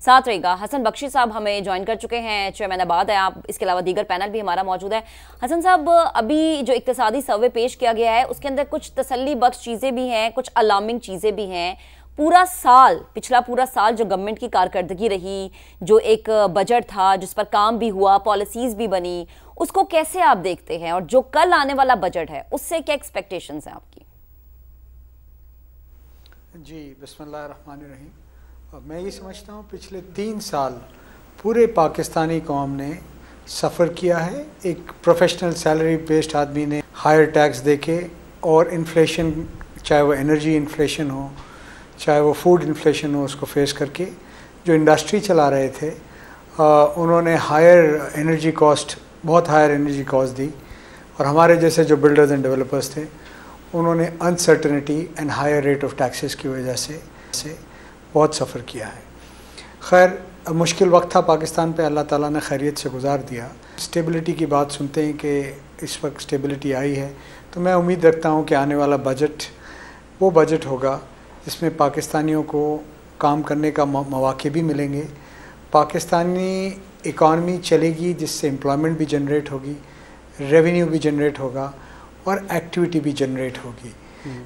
साथ रहेगा। हसन बख्शी साहब हमें ज्वाइन कर चुके हैं, चेयरमैन आबाद है आप, इसके अलावा दीगर पैनल भी हमारा मौजूद है। हसन साहब, अभी जो इक्तिसादी सर्वे पेश किया गया है उसके अंदर कुछ तसल्ली बख्श चीज़ें भी हैं, कुछ अलार्मिंग चीज़ें भी हैं। पूरा साल, पिछला पूरा साल जो गवर्नमेंट की कारकर्दगी रही, जो एक बजट था जिस पर काम भी हुआ, पॉलिसीज भी बनी, उसको कैसे आप देखते हैं? और जो कल आने वाला बजट है उससे क्या एक्सपेक्टेशंस हैं आपकी? जी, बिस्मिल्लाहिर्रहमानिर्रहीम। मैं ये समझता हूँ पिछले 3 साल पूरे पाकिस्तानी कौम ने सफ़र किया है। एक प्रोफेशनल सैलरी बेस्ड आदमी ने हायर टैक्स देके और इन्फ्लेशन, चाहे वो एनर्जी इन्फ्लेशन हो, चाहे वो फूड इन्फ्लेशन हो, उसको फेस करके जो इंडस्ट्री चला रहे थे उन्होंने हायर एनर्जी कॉस्ट, बहुत हायर एनर्जी कॉस्ट दी। और हमारे जैसे जो बिल्डर्स एंड डेवलपर्स थे उन्होंने uncertainty and higher rate of taxes की वजह से बहुत सफ़र किया है। खैर मुश्किल वक्त था पाकिस्तान पे, अल्लाह ताला ने खैरियत से गुजार दिया। स्टेबिलिटी की बात सुनते हैं कि इस वक्त स्टेबिलिटी आई है, तो मैं उम्मीद रखता हूँ कि आने वाला बजट वो बजट होगा जिसमें पाकिस्तानियों को काम करने का मौके भी मिलेंगे, पाकिस्तानी इकॉनमी चलेगी जिससे एम्प्लॉयमेंट भी जनरेट होगी, रेवेन्यू भी जनरेट होगा और एक्टिविटी भी जनरेट होगी।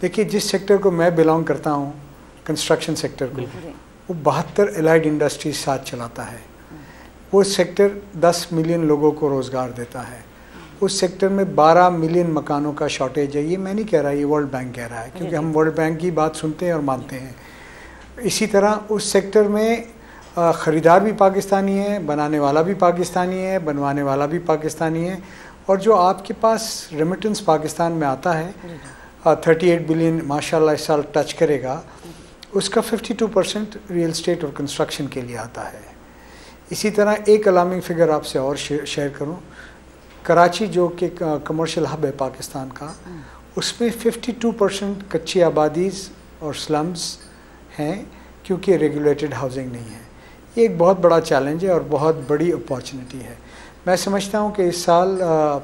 देखिए, जिस सेक्टर को मैं बिलोंग करता हूँ, कंस्ट्रक्शन सेक्टर को, वो 72 एलाइड इंडस्ट्रीज साथ चलाता है। वो सेक्टर 10 मिलियन लोगों को रोज़गार देता है। उस सेक्टर में 12 मिलियन मकानों का शॉर्टेज है। ये मैं नहीं कह रहा, ये वर्ल्ड बैंक कह रहा है, क्योंकि हम वर्ल्ड बैंक की बात सुनते हैं और मानते हैं। इसी तरह उस सेक्टर में ख़रीदार भी पाकिस्तानी है, बनाने वाला भी पाकिस्तानी है, बनवाने वाला भी पाकिस्तानी है। और जो आपके पास रेमिटेंस पाकिस्तान में आता है 38 बिलियन माशाल्लाह इस साल टच करेगा, उसका 52% रियल एस्टेट और कंस्ट्रक्शन के लिए आता है। इसी तरह एक अलार्मिंग फिगर आपसे और शेयर करूं, कराची जो कि कमर्शियल हब है पाकिस्तान का, उसमें 52% कच्ची आबादीज़ और स्लम्स हैं, क्योंकि रेगुलेटेड हाउसिंग नहीं है। ये एक बहुत बड़ा चैलेंज है और बहुत बड़ी अपॉर्चुनिटी है। मैं समझता हूँ कि इस साल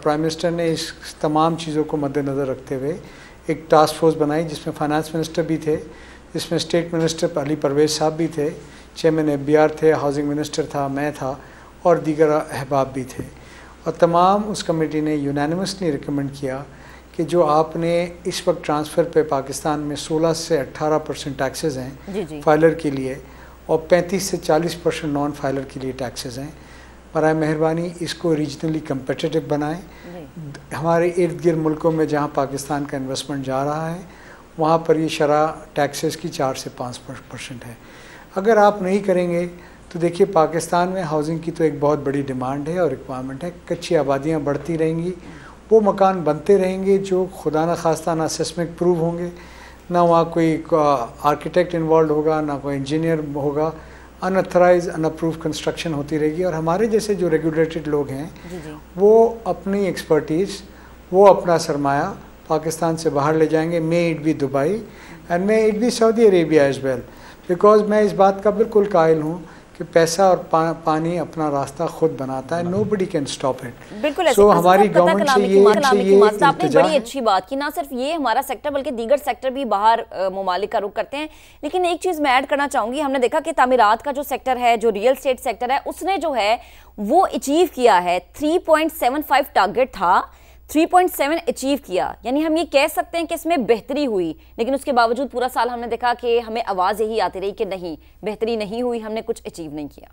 प्राइम मिनिस्टर ने इस तमाम चीज़ों को मद्देनज़र रखते हुए एक टास्क फोर्स बनाई, जिसमें फाइनेंस मिनिस्टर भी थे, जिसमें स्टेट मिनिस्टर अली परवेज़ साहब भी थे, चेयरमैन FBR थे, हाउसिंग मिनिस्टर था, मैं था और दीगर अहबाब भी थे। और तमाम उस कमेटी ने यूनानिमसली रिकमेंड किया कि जो आपने इस वक्त ट्रांसफ़र पे पाकिस्तान में 16 से 18% टैक्सेस हैं फाइलर के लिए, और 35 से 40% नॉन फाइलर के लिए टैक्सेस हैं। बराए मेहरबानी इसको रीजनली कम्पटिटिव बनाएं। हमारे इर्द गिर्द मुल्कों में जहाँ पाकिस्तान का इन्वेस्टमेंट जा रहा है वहाँ पर ये शरह टैक्सेस की 4 से 5% है। अगर आप नहीं करेंगे तो देखिए, पाकिस्तान में हाउसिंग की तो एक बहुत बड़ी डिमांड है और रिक्वायरमेंट है। कच्ची आबादियाँ बढ़ती रहेंगी, वो मकान बनते रहेंगे जो खुदा न खास्ता ना सिस्मिक प्रूव होंगे, ना वहाँ कोई आर्किटेक्ट इन्वॉल्व होगा, ना कोई इंजीनियर होगा, अनऑथराइज अनअप्रूव कंस्ट्रक्शन होती रहेगी। और हमारे जैसे जो रेगुलेटेड लोग हैं वो अपनी एक्सपर्टीज़, वो अपना सरमाया पाकिस्तान से बाहर ले जाएंगे। May it be Dubai and may it be Saudi Arabia as well, because मैं इस बात का बिल्कुल कायल हूँ कि पैसा और पानी अपना रास्ता खुद बनाता है, नोबडी कैन स्टॉप इट। बिल्कुल सो हमारी गवर्नमेंट से ये आपने बड़ी अच्छी बात की। ना सिर्फ ये हमारा सेक्टर बल्कि दीगर सेक्टर भी बाहर ममालिक का रुख करते हैं। लेकिन एक चीज मैं ऐड करना चाहूंगी, हमने देखा कि तामीरात का जो सेक्टर है, जो रियल एस्टेट सेक्टर है, उसने जो है वो अचीव किया है। 3.75 टारगेट था, 3.7 अचीव किया, यानी हम ये कह सकते हैं कि इसमें बेहतरी हुई। लेकिन उसके बावजूद पूरा साल हमने देखा कि हमें आवाज़ यही आती रही कि नहीं, बेहतरी नहीं हुई, हमने कुछ अचीव नहीं किया।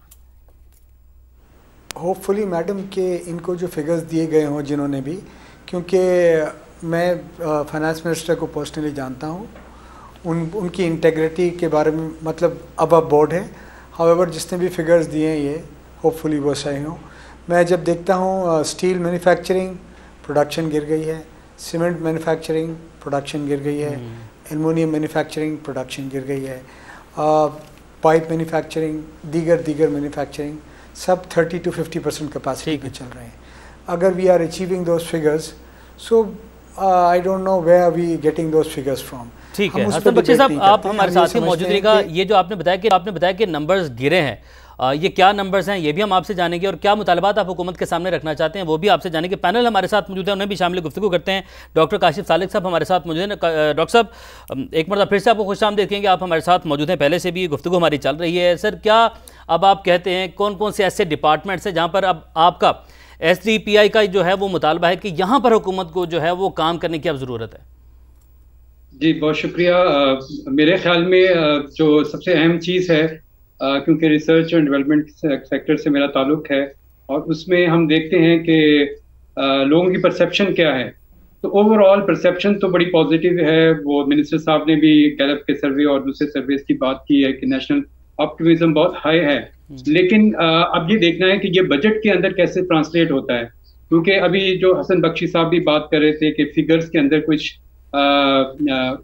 होपफुली मैडम के इनको जो फिगर्स दिए गए हों जिन्होंने भी, क्योंकि मैं फाइनेंस मिनिस्टर को पर्सनली जानता हूँ, उनकी इंटेग्रिटी के बारे में मतलब अब बोर्ड है। हाउएवर जिसने भी फिगर्स दिए हैं ये होपफुली वो सही हों। मैं जब देखता हूँ स्टील मैन्युफैक्चरिंग प्रोडक्शन गिर गई है, सीमेंट मैन्युफैक्चरिंग प्रोडक्शन गिर गई है, एल्युमिनियम मैन्युफैक्चरिंग प्रोडक्शन गिर गई है, पाइप मैन्युफैक्चरिंग, दीगर मैन्युफैक्चरिंग सब 30 to 50% कैपेसिटी पे चल रहे हैं। अगर we are achieving those figures, so I don't know where are we getting those figures from. ठीक है हसन बख्शी साहब, आप हमारे साथ ही मौजूद रहिएगा। ये जो आपने बताया कि नंबर्स गिरे हैं, ये क्या नंबर्स हैं ये भी हम आपसे जानेंगे, और क्या मुतालबात आप हुकूमत के सामने रखना चाहते हैं वो भी आपसे जानेंगे। पैनल हमारे साथ मौजूद है, उन्हें भी शामिल गुफ्तगू करते हैं। डॉक्टर काशिफ सालिक साहब हमारे साथ मौजूद हैं। डॉक्टर साहब, एक मरतबा फिर से आपको खुशामदीद कहेंगे, आप हमारे साथ मौजूद हैं, पहले से भी गुफ्तगू हमारी चल रही है। सर, क्या अब आप कहते हैं कौन कौन से ऐसे डिपार्टमेंट्स हैं जहाँ पर अब आपका SDPI का जो है वो मुतालबा है कि यहाँ पर हुकूमत को जो है वो काम करने की अब ज़रूरत है? जी, बहुत शुक्रिया। मेरे ख्याल में जो सबसे अहम चीज़ है, क्योंकि रिसर्च एंड डेवलपमेंट सेक्टर से मेरा ताल्लुक है और उसमें हम देखते हैं कि लोगों की परसेप्शन क्या है। तो ओवरऑल परसेप्शन तो बड़ी पॉजिटिव है। वो मिनिस्टर साहब ने भी गैलप के सर्वे और दूसरे सर्वेस की बात की है कि नेशनल ऑप्टिमिज्म बहुत हाई है। लेकिन अब ये देखना है कि ये बजट के अंदर कैसे ट्रांसलेट होता है, क्योंकि अभी जो हसन बख्शी साहब भी बात कर रहे थे कि फिगर्स के अंदर कुछ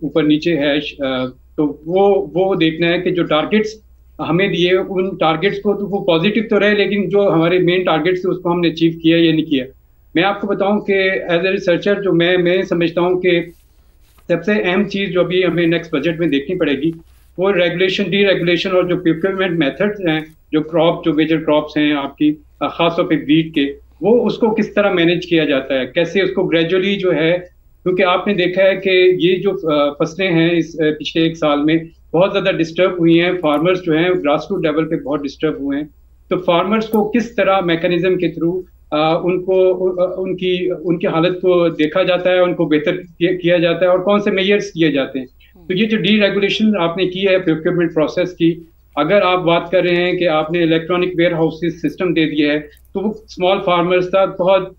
ऊपर नीचे है, तो वो देखना है कि जो टारगेट्स हमें दिए उन टारगेट्स को तो वो पॉजिटिव तो रहे, लेकिन जो हमारे मेन टारगेट्स थे उसको हमने अचीव किया या नहीं किया। मैं आपको बताऊं कि एज ए रिसर्चर जो मैं समझता हूं कि सबसे अहम चीज़ जो अभी हमें नेक्स्ट बजट में देखनी पड़ेगी वो रेगुलेशन, डी रेगुलेशन और जो प्रोक्योरमेंट मेथड्स हैं, जो मेजर क्रॉप्स हैं आपकी, खासतौर पे वीट के, वो उसको किस तरह मैनेज किया जाता है, कैसे उसको ग्रेजुअली जो है, क्योंकि आपने देखा है कि ये जो फसलें हैं इस पिछले 1 साल में बहुत ज़्यादा डिस्टर्ब हुई हैं। फार्मर्स जो हैं ग्रास रूट लेवल पे बहुत डिस्टर्ब हुए हैं। तो फार्मर्स को किस तरह मैकेनिज्म के थ्रू उनको उनकी हालत को देखा जाता है, उनको बेहतर किया जाता है और कौन से मेजर्स किए जाते हैं। तो ये जो डी रेगुलेशन आपने की है प्रोक्योरमेंट प्रोसेस की, अगर आप बात कर रहे हैं कि आपने इलेक्ट्रॉनिक वेयर हाउसेस सिस्टम दे दिया है, तो वो स्मॉल फार्मर्स तक बहुत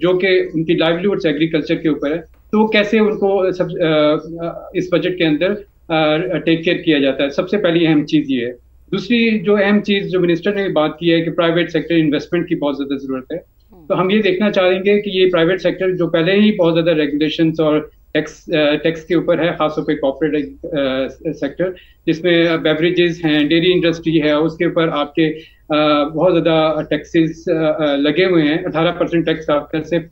जो कि उनकी लाइवलीहुड्स एग्रीकल्चर के ऊपर है, तो कैसे उनको इस बजट के अंदर टेक केयर किया जाता है। सबसे पहली अहम चीज़ ये है। दूसरी जो अहम चीज़ जो मिनिस्टर ने बात की है कि प्राइवेट सेक्टर इन्वेस्टमेंट की बहुत ज़्यादा ज़रूरत है। तो हम ये देखना चाहेंगे कि ये प्राइवेट सेक्टर जो पहले ही बहुत ज़्यादा रेगुलेशंस और टैक्स के ऊपर है, खासतौर पे कॉर्पोरेट सेक्टर जिसमें बेवरेजेस हैं, डेयरी इंडस्ट्री है, उसके ऊपर आपके बहुत ज़्यादा टैक्सेस लगे हुए हैं। 18% टैक्स आपका सिर्फ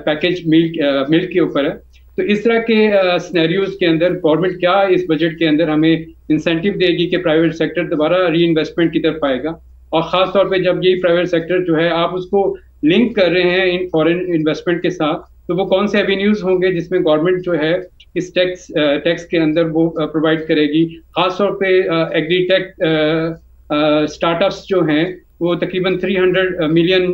पैकेज मिल्क के ऊपर है। तो इस तरह के सिनेरियोज के अंदर गवर्नमेंट क्या इस बजट के अंदर हमें इंसेंटिव देगी कि प्राइवेट सेक्टर दोबारा री इन्वेस्टमेंट की तरफ आएगा, और ख़ास तौर पे जब ये प्राइवेट सेक्टर जो है आप उसको लिंक कर रहे हैं इन फॉरेन इन्वेस्टमेंट के साथ, तो वो कौन से एवेन्यूज होंगे जिसमें गवर्नमेंट जो है इस टैक्स के अंदर वो प्रोवाइड करेगी। ख़ास तौर पे एग्री टेक स्टार्टअप्स जो हैं वो तकरीबन 300 मिलियन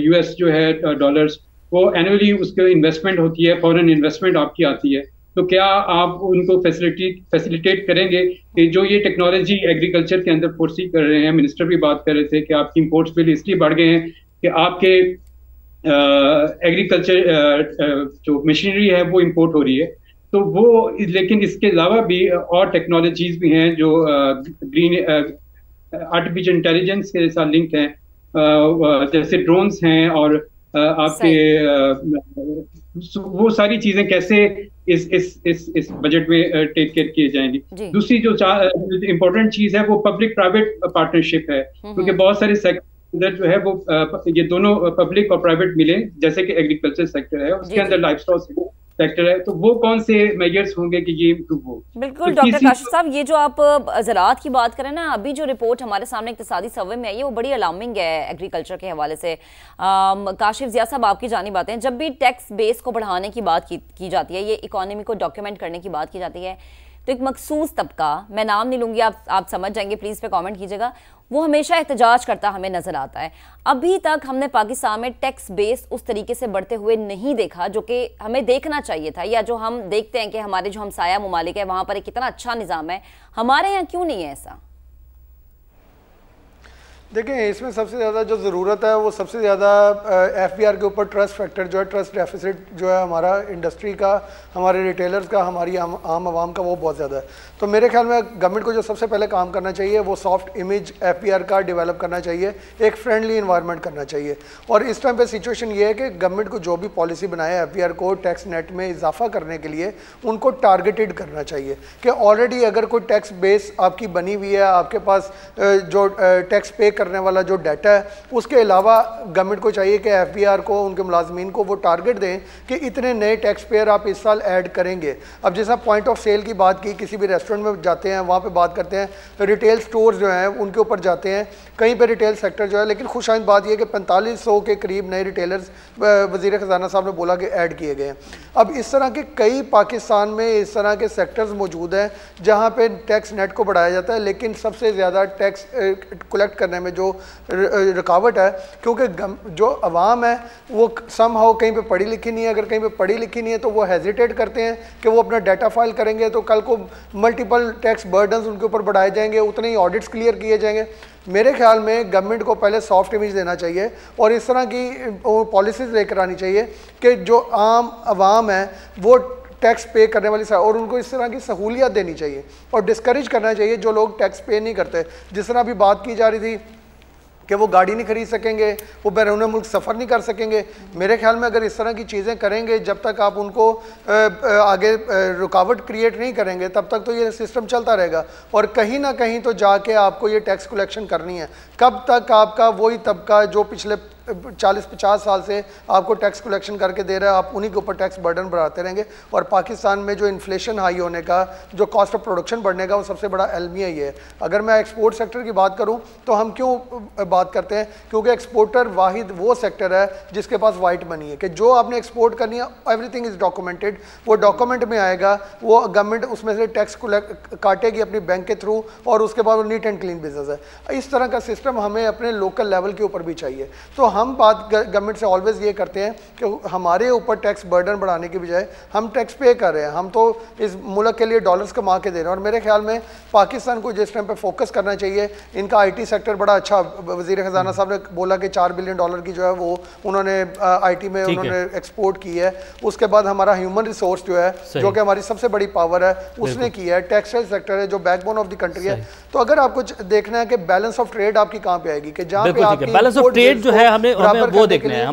US जो है डॉलर्स, वो एनुअली उसके इन्वेस्टमेंट होती है, फॉरेन इन्वेस्टमेंट आपकी आती है। तो क्या आप उनको फैसिलिटेट करेंगे कि जो ये टेक्नोलॉजी एग्रीकल्चर के अंदर फोर्सी कर रहे हैं, मिनिस्टर भी बात कर रहे थे कि आपकी इंपोर्ट्स बिल इसलिए बढ़ गए हैं कि आपके एग्रीकल्चर जो मशीनरी है वो इंपोर्ट हो रही है। तो वो, लेकिन इसके अलावा भी और टेक्नोलॉजीज भी हैं जो ग्रीन आर्टिफिशियल इंटेलिजेंस के साथ लिंक हैं, जैसे ड्रोन्स हैं और आपके वो सारी चीजें कैसे इस बजट में टेक केयर किए जाएंगी। दूसरी जो इम्पोर्टेंट चीज है वो पब्लिक प्राइवेट पार्टनरशिप है, क्योंकि बहुत सारे सेक्टर जो है वो ये दोनों पब्लिक और प्राइवेट मिले, जैसे कि एग्रीकल्चर सेक्टर है, उसके अंदर लाइफस्टॉक सेक्टर है, तो वो कौन से मेजर्स होंगे कि ये इम्प्रूव हो। बिल्कुल डॉक्टर काशिफ साहब, ये जो आप ज़राअत की बात करें ना, अभी जो रिपोर्ट हमारे सामने इक्तिसादी सर्वे में आई है वो बड़ी अलार्मिंग है एग्रीकल्चर के हवाले से। काशिफ ज़िया साहब, आपकी जानिब बातें, जब भी टैक्स बेस को बढ़ाने की बात की जाती है, ये इकोनॉमी को डॉक्यूमेंट करने की बात की जाती है, तो एक मखसूस तबका, मैं नाम नहीं लूँगी, आप समझ जाएंगे, प्लीज़ पे कमेंट कीजिएगा, वो हमेशा एहतजाज करता हमें नज़र आता है। अभी तक हमने पाकिस्तान में टैक्स बेस उस तरीके से बढ़ते हुए नहीं देखा जो कि हमें देखना चाहिए था, या जो हम देखते हैं कि हमारे जो हमसाया ममालिक है वहाँ पर एक कितना अच्छा निज़ाम है, हमारे यहाँ क्यों नहीं है ऐसा? देखें, इसमें सबसे ज़्यादा जो ज़रूरत है वो सबसे ज़्यादा FBR के ऊपर ट्रस्ट फैक्टर जो है, ट्रस्ट डेफिसिट जो है हमारा इंडस्ट्री का, हमारे रिटेलर्स का, हमारी आम आवाम का, वो बहुत ज़्यादा है। तो मेरे ख्याल में गवर्नमेंट को जो सबसे पहले काम करना चाहिए वो सॉफ्ट इमेज FBR का डेवलप करना चाहिए, एक फ्रेंडली इन्वायरमेंट करना चाहिए। और इस टाइम पे सिचुएशन ये है कि गवर्नमेंट को जो भी पॉलिसी बनाए FBR को टैक्स नेट में इजाफा करने के लिए उनको टारगेटेड करना चाहिए कि ऑलरेडी अगर कोई टैक्स बेस आपकी बनी हुई है, आपके पास जो टैक्स पे करने वाला जो डाटा है, उसके अलावा गवर्नमेंट को चाहिए कि FBR को, उनके मुलाजमीन को वो टारगेट दें कि इतने नए टैक्स पेयर आप इस साल ऐड करेंगे। अब जैसा पॉइंट ऑफ सेल की बात की, किसी भी रेस्टोरेंट में जाते हैं वहाँ पे बात करते हैं, रिटेल स्टोर्स जो हैं उनके ऊपर जाते हैं, कहीं पे रिटेल सेक्टर जो है, लेकिन खुशाइंद बात यह कि 4500 के करीब नए रिटेलर्स वज़ीर ख़जाना साहब ने बोला कि ऐड किए गए हैं। अब इस तरह के कई पाकिस्तान में इस तरह के सेक्टर्स मौजूद हैं जहाँ पे टैक्स नेट को बढ़ाया जाता है, लेकिन सबसे ज़्यादा टैक्स कलेक्ट करने में जो रुकावट है, क्योंकि जो अवाम है वो समहाउ कहीं पे पढ़ी लिखी नहीं है, अगर कहीं पे पढ़ी लिखी नहीं है तो वो हेजिटेट करते हैं कि वो अपना डाटा फाइल करेंगे तो कल को मल्टीपल टैक्स बर्डन्स उनके ऊपर बढ़ाए जाएंगे, उतने ही ऑडिट्स क्लियर किए जाएंगे। मेरे ख्याल में गवर्नमेंट को पहले सॉफ्ट इमेज देना चाहिए और इस तरह की पॉलिसीज़ लेकर आनी चाहिए कि जो आम आवाम है वो टैक्स पे करने वाली और उनको इस तरह की सहूलियत देनी चाहिए और डिस्करेज करना चाहिए जो लोग टैक्स पे नहीं करते। जिस तरह अभी बात की जा रही थी कि वो गाड़ी नहीं खरीद सकेंगे, वो बैरून मुल्क सफ़र नहीं कर सकेंगे, मेरे ख्याल में अगर इस तरह की चीज़ें करेंगे, जब तक आप उनको आगे रुकावट क्रिएट नहीं करेंगे तब तक तो ये सिस्टम चलता रहेगा और कहीं ना कहीं तो जाके आपको ये टैक्स कलेक्शन करनी है। कब तक आपका वही तबका जो पिछले 40-50 साल से आपको टैक्स कलेक्शन करके दे रहा है, आप उन्हीं के ऊपर टैक्स बर्डन बढ़ाते रहेंगे। और पाकिस्तान में जो इन्फ्लेशन हाई होने का, जो कॉस्ट ऑफ प्रोडक्शन बढ़ने का, वो सबसे बड़ा अलमिया ही है। अगर मैं एक्सपोर्ट सेक्टर की बात करूं तो हम क्यों बात करते हैं, क्योंकि एक्सपोर्टर वाहिद वो सेक्टर है जिसके पास वाइट मनी है कि जो आपने एक्सपोर्ट करनी है एवरीथिंग इज़ डॉक्यूमेंटेड, वो डॉक्यूमेंट में आएगा, वो गवर्नमेंट उसमें से टैक्स काटेगी अपनी बैंक के थ्रू और उसके बाद वो नीट एंड क्लीन बिजनेस है। इस तरह का सिस्टम हमें अपने लोकल लेवल के ऊपर भी चाहिए। तो हम बात गवर्नमेंट से ऑलवेज ये करते हैं कि हमारे ऊपर टैक्स बर्डन बढ़ाने की बजाय हम टैक्स पे कर रहे हैं, हम तो इस मुल्क के लिए डॉलर्स कमा के दे रहे हैं। और मेरे ख्याल में पाकिस्तान को जिस टाइम पे फोकस करना चाहिए, इनका आईटी सेक्टर बड़ा अच्छा, वज़ीर ख़जाना साहब ने बोला कि $4 बिलियन की जो है वो उन्होंने आईटी में उन्होंने एक्सपोर्ट की है। उसके बाद हमारा ह्यूमन रिसोर्स जो है, जो कि हमारी सबसे बड़ी पावर है, उसने की है। टेक्सटाइल सेक्टर है जो बैकबोन ऑफ द कंट्री है। तो अगर आपको देखना है कि बैलेंस ऑफ ट्रेड आपकी कहाँ पे आएगी, कि जहाँ पे आपकी बैलेंस ऑफ ट्रेड जो है हमें वो देखना है।